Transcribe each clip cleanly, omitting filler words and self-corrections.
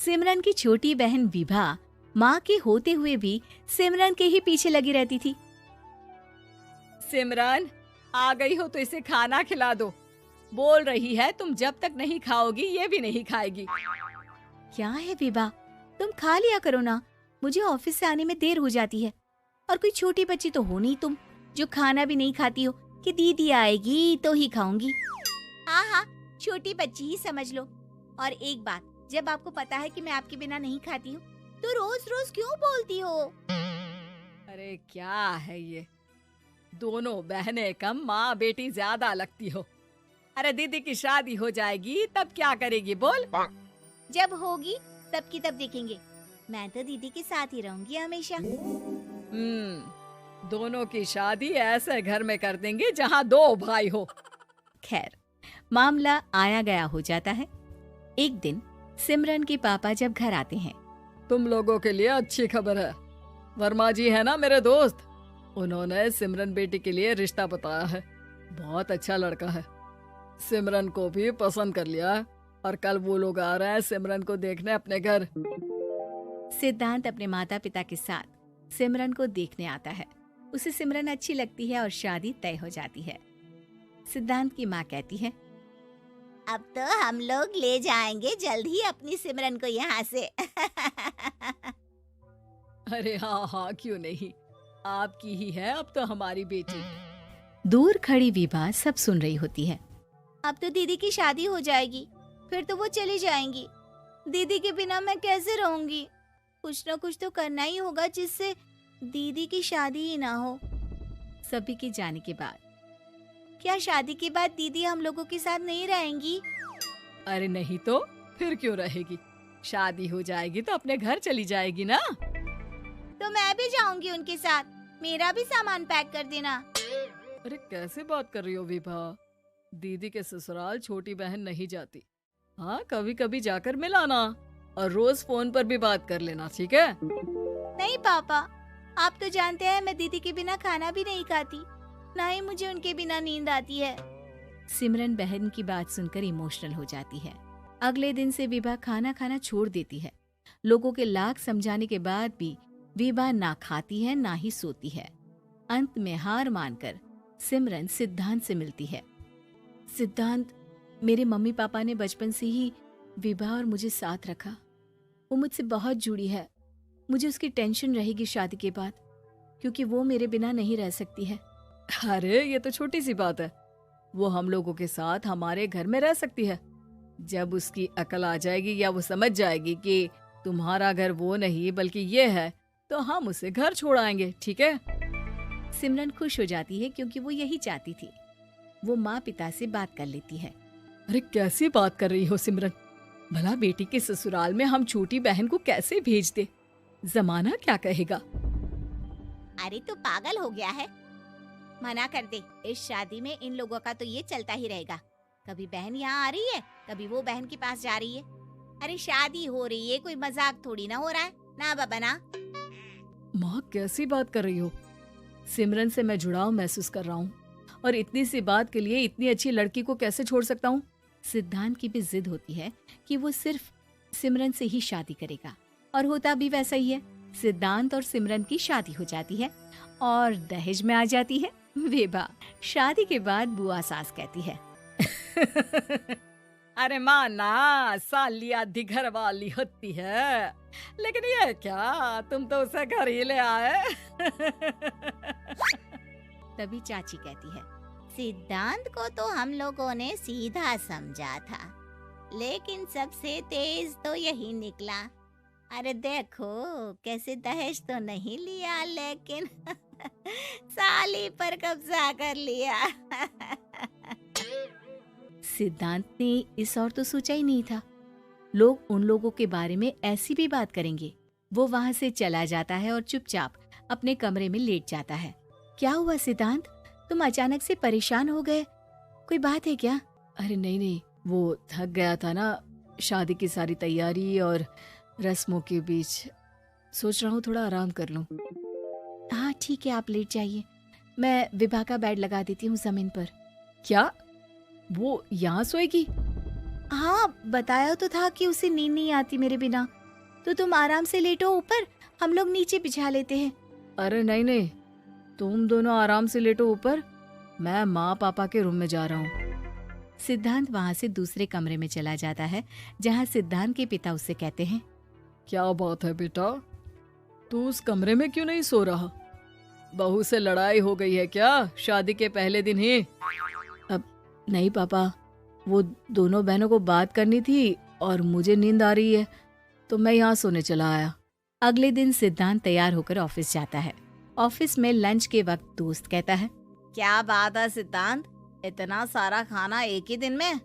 सिमरन की छोटी बहन विभा माँ के होते हुए भी सिमरन के ही पीछे लगी रहती थी। सिमरन, आ गई हो तो इसे खाना खिला दो। बोल रही है तुम जब तक नहीं खाओगी ये भी नहीं खाएगी। क्या है विभा, तुम खा लिया करो ना, मुझे ऑफिस से आने में देर हो जाती है। और कोई छोटी बच्ची तो हो नहीं तुम जो खाना भी नहीं खाती हो कि दीदी आएगी तो ही खाऊंगी। हाँ हाँ, छोटी बच्ची ही समझ लो। और एक बात, जब आपको पता है कि मैं आपके बिना नहीं खाती हूँ तो रोज रोज क्यों बोलती हो? अरे क्या है ये, दोनों बहनें कम माँ बेटी ज्यादा लगती हो। अरे दीदी की शादी हो जाएगी तब क्या करेगी बोल? जब होगी तब की तब देखेंगे। मैं तो दीदी के साथ ही रहूंगी हमेशा। दोनों की शादी ऐसे घर में कर देंगे जहाँ दो भाई हो। खैर, मामला आया गया हो जाता है। एक दिन सिमरन के पापा जब घर आते हैं। तुम लोगों के लिए अच्छी खबर है। वर्मा जी है ना मेरे दोस्त, उन्होंने सिमरन बेटी के लिए रिश्ता बताया है। बहुत अच्छा लड़का है, सिमरन को भी पसंद कर लिया है और कल वो लोग आ रहे हैं सिमरन को देखने अपने घर। सिद्धांत अपने माता पिता के साथ सिमरन को देखने आता है। उसे सिमरन अच्छी लगती है और शादी तय हो जाती है। सिद्धांत की माँ कहती है, अब तो हम लोग ले जाएंगे जल्द ही अपनी सिमरन को यहाँ से। अरे हाँ हाँ, क्यों नहीं, आपकी ही है अब तो हमारी बेटी। दूर खड़ी विभा सब सुन रही होती है। अब तो दीदी की शादी हो जाएगी, फिर तो वो चली जाएंगी। दीदी के बिना मैं कैसे रहूंगी? कुछ न कुछ तो करना ही होगा जिससे दीदी की शादी ही ना हो। सभी के जाने के बाद क्या शादी के बाद दीदी हम लोगों के साथ नहीं रहेंगी? अरे नहीं तो फिर क्यों रहेगी, शादी हो जाएगी तो अपने घर चली जाएगी ना। तो मैं भी जाऊंगी उनके साथ, मेरा भी सामान पैक कर देना। अरे कैसे बात कर रही हो विभा, दीदी के ससुराल छोटी बहन नहीं जाती। हाँ, कभी कभी जाकर मिलाना और रोज फोन पर भी बात कर लेना, ठीक है? नहीं पापा, आप तो जानते हैं मैं दीदी के बिना खाना भी नहीं खाती, ना ही मुझे उनके बिना नींद आती है। सिमरन बहन की बात सुनकर इमोशनल हो जाती है। अगले दिन से विभा खाना खाना छोड़ देती है। लोगों के लाख समझाने के बाद भी विभा ना खाती है ना ही सोती है। अंत में हार मानकर सिमरन सिद्धांत से मिलती है। सिद्धांत, मेरे मम्मी पापा ने बचपन से ही विभा और मुझे साथ रखा। वो मुझसे बहुत जुड़ी है। मुझे उसकी टेंशन रहेगी शादी के बाद, क्योंकि वो मेरे बिना नहीं रह सकती है। अरे ये तो छोटी सी बात है, वो हम लोगों के साथ हमारे घर में रह सकती है। जब उसकी अकल आ जाएगी या वो समझ जाएगी कि तुम्हारा घर वो नहीं बल्कि ये है, तो हम उसे घर छोड़ आएंगे, ठीक है? सिमरन खुश हो जाती है क्योंकि वो यही चाहती थी। वो माँ पिता से बात कर लेती है। अरे कैसी बात कर रही हो सिमरन, भला बेटी के ससुराल में हम छोटी बहन को कैसे भेज दे? जमाना क्या कहेगा? अरे तो पागल हो गया है, मना कर दे। इस शादी में इन लोगों का तो ये चलता ही रहेगा। कभी बहन यहाँ आ रही है, कभी वो बहन के पास जा रही है। अरे शादी हो रही है, कोई मजाक थोड़ी ना हो रहा है ना बाबा ना। माँ कैसी बात कर रही हो? सिमरन से मैं जुड़ाव महसूस कर रहा हूँ और इतनी सी बात के लिए इतनी अच्छी लड़की को कैसे छोड़ सकता हूँ? सिद्धांत की भी जिद होती है कि वो सिर्फ सिमरन से ही शादी करेगा, और होता भी वैसा ही है। सिद्धांत और सिमरन की शादी हो जाती है और दहेज में आ जाती है विभा। शादी के बाद बुआ सास कहती है, अरे माँ ना, सालिया घर वाली होती है, लेकिन ये क्या, तुम तो उसे घर ही ले आए। तभी चाची कहती है, सिद्धांत को तो हम लोगों ने सीधा समझा था, लेकिन सबसे तेज तो यही निकला। अरे देखो कैसे दहेज तो नहीं लिया, लेकिन साली पर कब्जा कर लिया। सिद्धांत ने इस और तो सोचा ही नहीं था, लोग उन लोगों के बारे में ऐसी भी बात करेंगे। वो वहाँ से चला जाता है और चुपचाप अपने कमरे में लेट जाता है। क्या हुआ सिद्धांत, तुम अचानक से परेशान हो गए, कोई बात है क्या? अरे नहीं, वो थक गया था ना, शादी की सारी तैयारी और रस्मों के बीच, सोच रहा हूँ थोड़ा आराम कर लूं। हाँ ठीक है, आप लेट जाइए, मैं विभा का बेड लगा देती हूँ जमीन पर। क्या वो यहाँ सोएगी? हाँ, बताया तो था कि उसे नींद नहीं आती मेरे बिना। तो तुम आराम से लेटो ऊपर, हम लोग नीचे बिछा लेते हैं। अरे नहीं नहीं, तुम दोनों आराम से लेटो ऊपर, मैं माँ पापा के रूम में जा रहा हूँ। सिद्धांत वहाँ से दूसरे कमरे में चला जाता है, जहाँ सिद्धांत के पिता उससे कहते हैं, क्या बात है बेटा, तू उस कमरे में क्यों नहीं सो रहा? बहू से लड़ाई हो गई है क्या शादी के पहले दिन ही? अब नहीं पापा, वो दोनों बहनों को बात करनी थी और मुझे नींद आ रही है, तो मैं यहाँ सोने चला आया। अगले दिन सिद्धांत तैयार होकर ऑफिस जाता है। ऑफिस में लंच के वक्त दोस्त कहता है, क्या बात है सिद्धांत, इतना सारा खाना एक ही दिन में?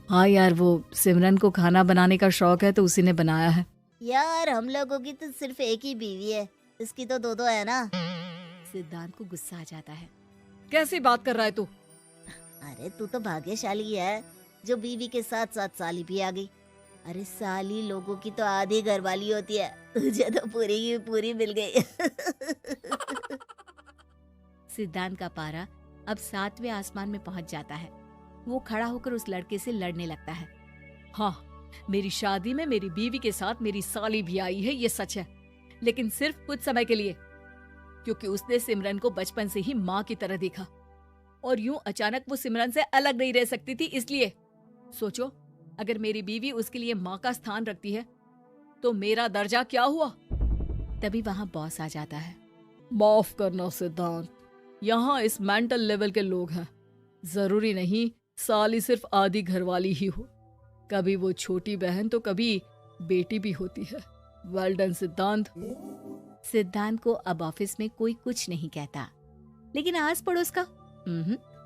हाँ यार, वो सिमरन को खाना बनाने का शौक है तो उसी ने बनाया है। यार हम लोगों की तो सिर्फ एक ही बीवी है, इसकी तो दो दो है ना। सिद्धांत को गुस्सा आ जाता है। कैसी बात कर रहा है तू? अरे तू तो भाग्यशाली है जो बीवी के साथ साथ साली भी आ गई। अरे साली लोगों की तो आधी घरवाली होती है, तुझे तो पूरी की पूरी मिल गई। सिद्धांत का पारा अब 7वें आसमान में पहुंच जाता है। वो खड़ा होकर उस लड़के से लड़ने लगता है। हाँ, मेरी शादी में मेरी बीवी के साथ मेरी साली भी आई है, ये सच है, लेकिन सिर्फ कुछ समय के लिए, क्योंकि उसने सिमरन को बचपन से ही माँ की तरह देखा और यूं अचानक वो सिमरन से अलग नहीं रह सकती थी। इसलिए सोचो, अगर मेरी बीवी उसके लिए माँ का स्थान रखती है तो मेरा दर्जा क्या हुआ? तभी वहाँ बॉस आ जाता है। माफ करना सिद्धांत, यहाँ इस मेंटल लेवल के लोग हैं। जरूरी नहीं साली सिर्फ आधी घरवाली ही हो, कभी वो छोटी बहन तो कभी बेटी भी होती है। वेल डन सिद्धांत। सिद्धांत को अब ऑफिस में कोई कुछ नहीं कहता, लेकिन आस पड़ोस का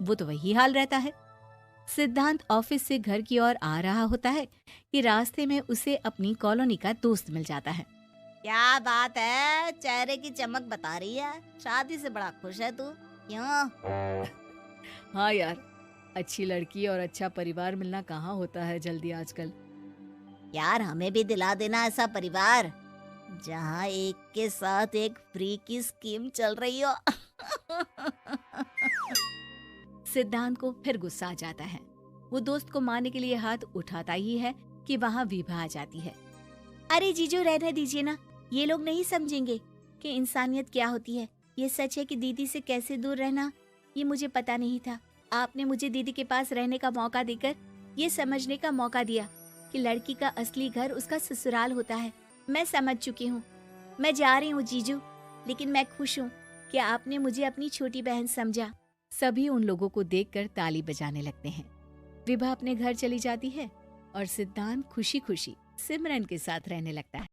वो तो वही हाल रहता है। सिद्धांत ऑफिस से घर की ओर आ रहा होता है कि रास्ते में उसे अपनी कॉलोनी का दोस्त मिल जाता है। क्या बात है, चेहरे की चमक बता रही है, शादी से बड़ा खुश है तू, क्यों? हाँ यार, अच्छी लड़की और अच्छा परिवार मिलना कहाँ होता है जल्दी आजकल। यार हमें भी दिला देना ऐसा परिवार जहाँ एक के साथ एक फ्री की स्कीम चल रही हो। सिद्धांत को फिर गुस्सा आ जाता है। वो दोस्त को मारने के लिए हाथ उठाता ही है कि वहाँ विभा आ जाती है। अरे जीजू, रहने दीजिए ना, ये लोग नहीं समझेंगे कि इंसानियत क्या होती है। ये सच है कि दीदी से कैसे दूर रहना, ये मुझे पता नहीं था। आपने मुझे दीदी के पास रहने का मौका देकर ये समझने का मौका दिया कि लड़की का असली घर उसका ससुराल होता है। मैं समझ चुकी हूँ, मैं जा रही हूँ जीजू, लेकिन मैं खुश हूँ कि आपने मुझे अपनी छोटी बहन समझा। सभी उन लोगों को देखकर ताली बजाने लगते हैं। विभा अपने घर चली जाती है और सिद्धांत खुशी खुशी सिमरन के साथ रहने लगता है।